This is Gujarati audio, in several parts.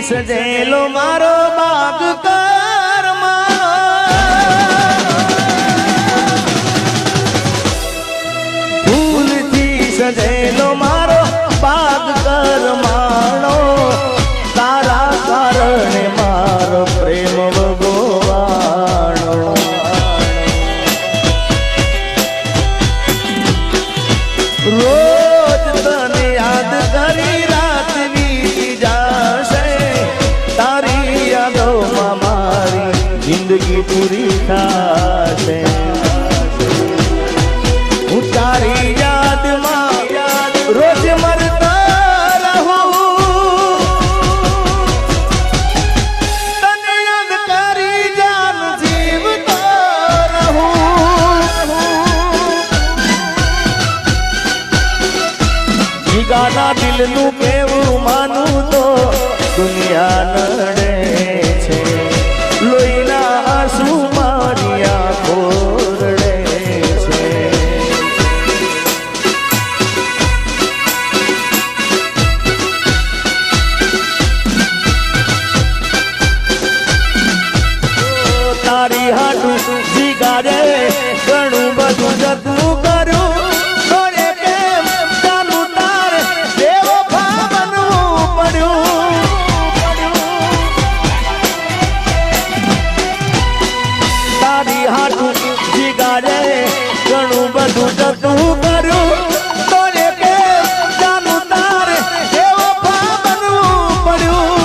સજેલો મારો બાગ કરમાનો ફૂલથી સજેલો મારો બાગ કરમાનો તારા કારણે મારો પ્રેમ ભગવાનો રોજ તને યાદ કરી રાત વીતી જાશે તારી યાદોમાં મારી જિંદગી પૂરી થશે હું તારી યાદમાં રોજ મરતા રહું તને યાદ કરી જાન જીવતો રહું જીગાના દિલનું કેવું માનું તો દુનિયા નડે છે લોહીના આંસુ મારી આંખો રડે છે તારી હાટું જીગારે ઘણું બધું જતું કરું તોરે કેમ ચાલું તારે દેવો બનવું પડ્યું તારી હાટું જીગારે ઘણું બધું જતું કરું તોરે કેમ ચાલું તારે દેવો બનવું પડ્યું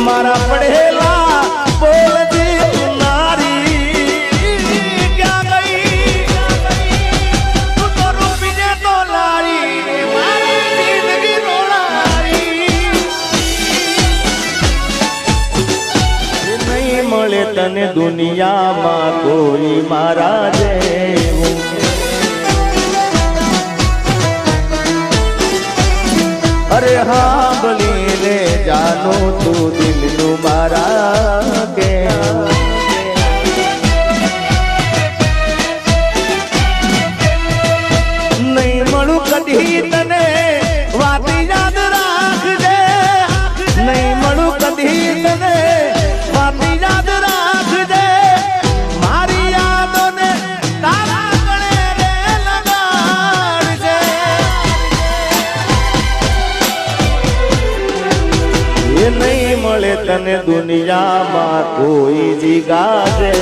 મારા પડેલા તને દુનિયામાં કોઈ મારા જેવું અરે હા બલીને જાનો તું દિલનું મારા કે નહીં મળું કદી તને વાત યાદ રાખજે નહીં મળું કદી તને વાત યાદ રાખજે મારી યાદોને તારા ગળે રે લગાડજે એ નહીં મળે તને દુનિયામાં કોઈ જીગાજે